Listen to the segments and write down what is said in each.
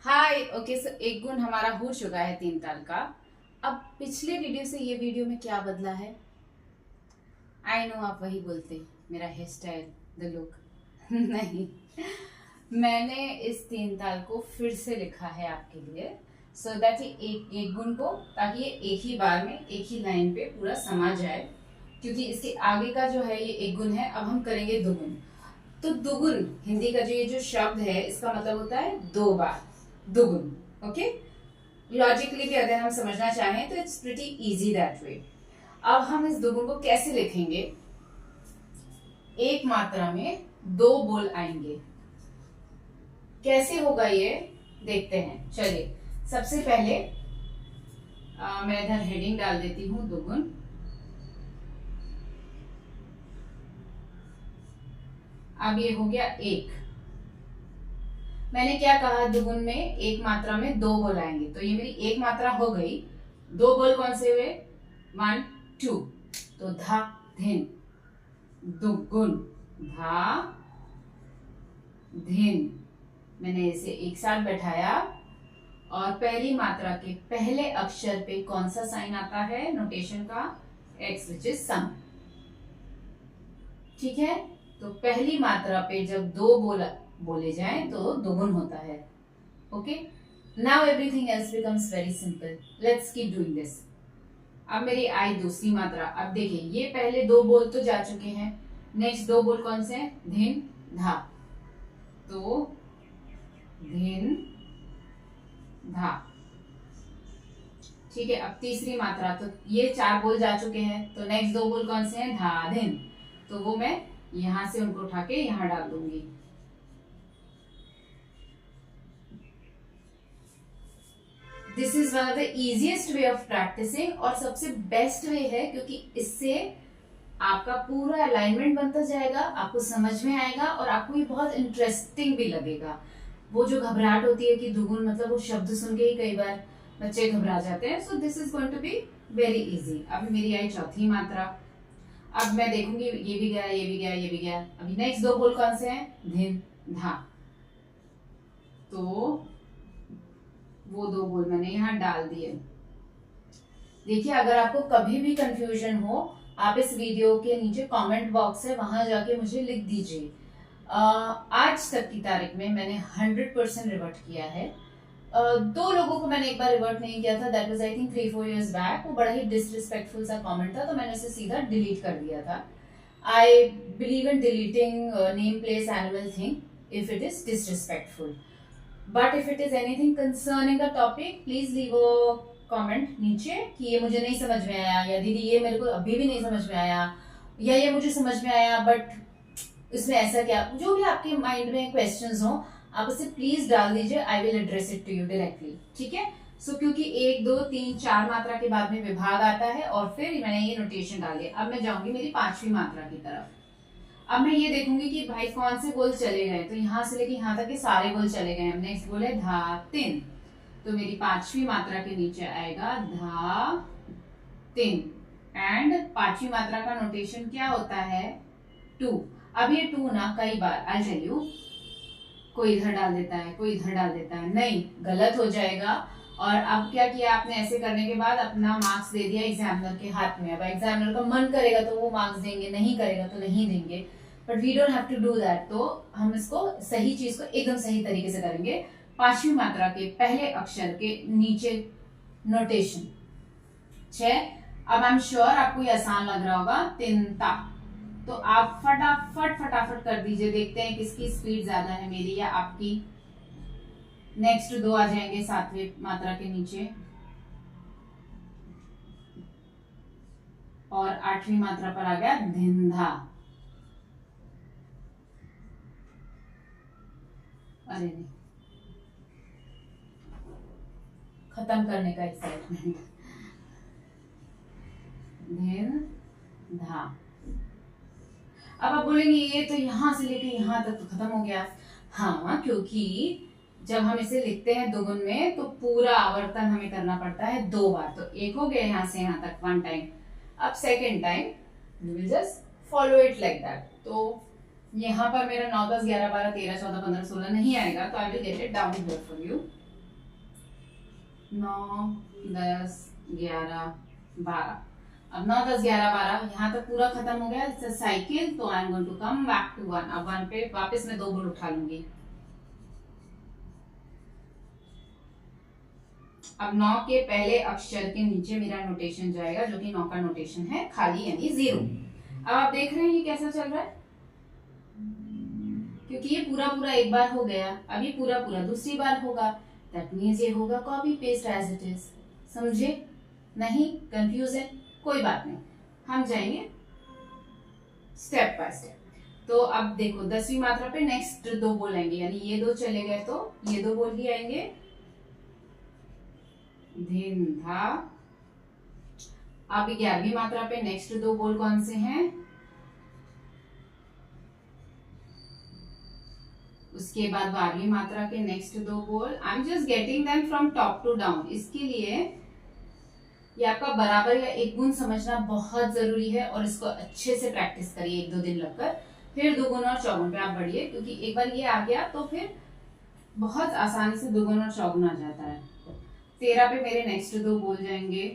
हाय okay so एक गुण हमारा हो चुका है 3 ताल का। अब पिछले वीडियो से ये वीडियो में क्या बदला है? आई नो आप वही बोलते, मेरा हेयर स्टाइल, द लुक। नहीं, मैंने इस 3 ताल को फिर से लिखा है आपके लिए सो दैट ये एक गुण को, ताकि ये एक ही बार में एक ही लाइन पे पूरा समा जाए, क्योंकि इसके आगे का जो है ये एक गुण है। अब हम करेंगे दुगुन। तो दुगुन हिंदी का जो ये जो शब्द है इसका मतलब होता है 2 बार, दुगुन। ओके, लॉजिकली भी अगर हम समझना चाहें तो it's pretty easy that way. अब हम इस दुगुन को कैसे लिखेंगे? एक मात्रा में 2 बोल आएंगे। कैसे होगा ये देखते हैं। चलिए सबसे पहले मैं इधर हेडिंग डाल देती हूं, दुगुन। अब ये हो गया एक। मैंने क्या कहा, दुगुन में एक मात्रा में 2 बोल आएंगे, तो ये मेरी एक मात्रा हो गई। 2 बोल कौन से हुए? 1 2। तो धा धिन, दुगुन, धा धिन। मैंने इसे एक साथ बैठाया और पहली मात्रा के पहले अक्षर पे कौन सा साइन आता है नोटेशन का? X, which is sum. ठीक है, तो पहली मात्रा पे जब 2 बोल बोले जाएं तो दुगुन होता है। Okay, now everything else becomes very simple. Let's keep doing this. अब मेरी आई दूसरी मात्रा। अब देखिए ये पहले 2 बोल तो जा चुके हैं, नेक्स्ट 2 बोल कौन से हैं? धिन, धा। तो धिन, धा। ठीक है, अब तीसरी मात्रा। तो ये 4 बोल जा चुके हैं, तो नेक्स्ट 2 बोल कौन से हैं? धा धिन। तो वो मैं यहां से उनको उठा के यहां डाल दूंगी। This is one of the easiest way of practicing, और सबसे बेस्ट वे है, क्योंकि इससे आपका पूरा अलाइनमेंट बनता जाएगा, आपको समझ में आएगा और आपको ये बहुत इंटरेस्टिंग भी लगेगा। वो जो घबराहट होती है कि दुगुन मतलब वो शब्द सुन के ही कई बार बच्चे घबरा जाते हैं। So this is going to be very easy. अभी मेरी आई चौथी मात्रा। अब मैं देखूंगी ये भी गया, ये भी गया, ये भी गया। अभी नेक्स्ट 2 बोल कौन से हैं? धिन, धा। तो वो 2 बोल मैंने यहां डाल दिए। देखिए अगर आपको कभी भी कंफ्यूजन हो, आप इस वीडियो के नीचे कमेंट बॉक्स है, वहां जाके मुझे लिख दीजिए। आज तक की तारीख में मैंने 100% रिवर्ट किया है। 2 लोगों को मैंने एक बार रिवर्ट नहीं किया था, that was I think 3-4 years back. वो बड़ा ही डिसरिस्पेक्टफुल सा कमेंट था, तो मैंने उसे सीधा डिलीट कर दिया था। I believe in deleting name place animal thing if it is disrespectful, but if it is anything concerning the topic, please leave a comment नीचे कि ये मुझे नहीं समझ में आया, या दीदी ये मेरे को अभी भी नहीं समझ में आया, या ये मुझे समझ में आया बट इसमें ऐसा क्या, जो भी आपके माइंड में क्वेश्चंस हो आप उसे प्लीज डाल दीजिए। I will address it to you directly. ठीक है, सो क्योंकि 1 2 3 4 मात्रा के बाद में विभाग आता है और फिर मैंने ये नोटेशन डाल दिया। अब मैं जाऊंगी मेरी 5वीं मात्रा की तरफ। अब मैं ये देखूंगी कि भाई कौन से बोल चले गए, तो यहाँ से लेके यहाँ तक के सारे बोल चले गए। नेक्स्ट बोल है धा तिन, तो मेरी 5वीं मात्रा के नीचे आएगा धा तिन। एंड 5वीं मात्रा का नोटेशन क्या होता है? 2। अब ये 2 ना कई बार आई टेल यू, कोई इधर डाल देता है, कोई इधर डाल देता है, नहीं, गलत हो जाएगा। और अब क्या किया आपने? ऐसे करने के बाद अपना मार्क्स दे दिया एग्जामिनर के हाथ में। अब एग्जामिनर का मन करेगा तो वो मार्क्स देंगे, नहीं करेगा तो नहीं देंगे, but we don't have to do that. तो हम इसको सही चीज को एकदम सही तरीके से करेंगे। 5वीं मात्रा के पहले अक्षर के नीचे नोटेशन 6। अब आई एम श्योर आपको ये आसान लग रहा होगा, तिनता। तो आप फटाफट फटाफट कर दीजिए, देखते हैं किसकी स्पीड ज्यादा है, मेरी या आपकी। नेक्स्ट 2 आ जाएंगे 7वीं मात्रा के नीचे, और 8वीं मात्रा पर आ गया धिंधा। अरे नहीं, खत्म करने का एक्साइटमेंट। धिन धा। अब आप बोलेंगे ये तो यहां से लेके यहां तक तो खत्म हो गया। हाँ, क्योंकि जब हम इसे लिखते हैं दुगुन में तो पूरा आवर्तन हमें करना पड़ता है 2 बार। तो एक हो गया यहां से यहां तक 1 टाइम। अब second time you will just follow it like that. तो यहाँ पर मेरा 9 10 11 12 13 14 15 16 नहीं आएगा, तो I will get it down here for you. 9, 10, 11, 12। अब 9, 10, 11, 12 यहाँ तक पूरा खत्म हो गया साइकिल। तो I am going to come back to 1। अब 1 पे वापस मैं 2 बोल उठा लूंगी। अब 9 के पहले अक्षर के नीचे मेरा नोटेशन जाएगा, जो कि 9 का नोटेशन है खाली, यानी 0। अब आप देख रहे हैं ये कैसा चल रहा है, क्योंकि ये पूरा पूरा एक बार हो गया, अब ये पूरा पूरा दूसरी बार होगा। दैट मीन्स ये होगा copy paste as it is. समझे? नहीं? कंफ्यूजन? कोई बात नहीं, हम जाएंगे स्टेप बाय स्टेप। तो अब देखो 10वीं मात्रा पे नेक्स्ट 2 बोल आएंगे, यानी ये 2 चले गए तो ये 2 बोल ही आएंगे, धिन धा। अब 11वीं मात्रा पे नेक्स्ट 2 बोल कौन से हैं? उसके बाद 12वीं मात्रा के नेक्स्ट 2 बोल। I am just getting them from top to down. इसके लिए ये आपका बराबर या एक गुण समझना बहुत जरूरी है, और इसको अच्छे से प्रैक्टिस करिए 1-2 दिन लगकर। फिर 2 गुण और चौगुन पे आप बढ़िए, क्योंकि एक बार ये आ गया तो फिर बहुत आसानी से 2 गुण और चौगुन आ जाता है। 13 पे मेरे नेक्स्ट 2 बोल जाएंगे।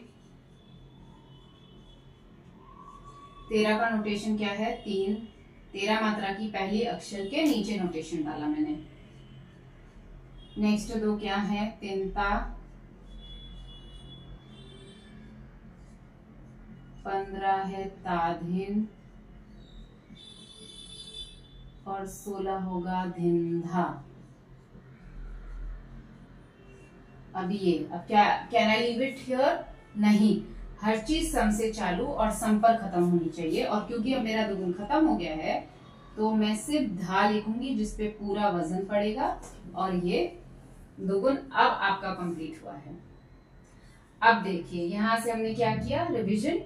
13 का नोटेशन क्या है? 3। 13 मात्रा की पहली अक्षर के नीचे नोटेशन डाला मैंने। नेक्स्ट 2 क्या है? तिनता। 15 है ताधिन, और 16 होगा धिंधा। अब ये, अब क्या, can I leave it here? नहीं, हर चीज सम से चालू और सम पर खत्म होनी चाहिए। और क्योंकि अब मेरा 2 गुण खत्म हो गया है, तो मैं सिर्फ धा लिखूंगी जिसपे पूरा वजन पड़ेगा, और ये 2 गुण अब आपका कंप्लीट हुआ है। अब देखिए यहां से हमने क्या किया, रिवीजन।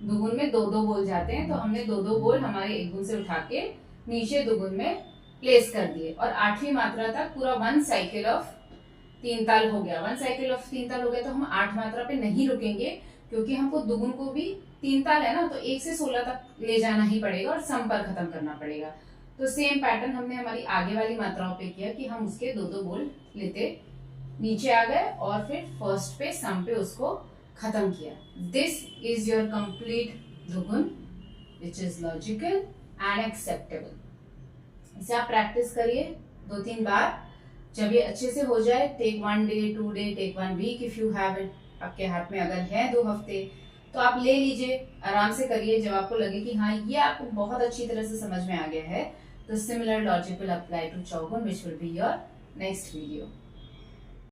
2 गुण में 2-2 बोल जाते हैं, तो हमने 2-2 बोल हमारे 1 गुण से उठा के नीचे 2 गुण में प्लेस कर दिए, और 8वीं मात्रा तक पूरा 1 साइकिल ऑफ 3 ताल हो गया। 1 साइकिल ऑफ 3 ताल हो गया, तो हम 8 मात्रा पे नहीं रुकेंगे, क्योंकि हमको 2 गुण को भी 3 ताल है ना, तो 1 से 16 तक ले जाना ही पड़ेगा और सम पर खत्म करना पड़ेगा। तो सेम पैटर्न हमने हमारी आगे वाली मात्राओं पे किया, कि हम उसके 2-2 बोल लेते नीचे आ गए, और फिर फर्स्ट पे सम पे उसको खत्म किया। दिस इज योर कंप्लीट 2 गुण, which is logical and acceptable. इसे आप प्रैक्टिस करिए 2-3 बार। जब ये अच्छे से हो जाए, take 1 day, 2 day, take 1 week if you have it. आपके हाथ में अगर है 2 हफ्ते तो आप ले लीजिए, आराम से करिए। जब आपको लगे कि हाँ ये आपको बहुत अच्छी तरह से समझ में आ गया है, तो similar logic will apply to Chaugun, which will be your next video.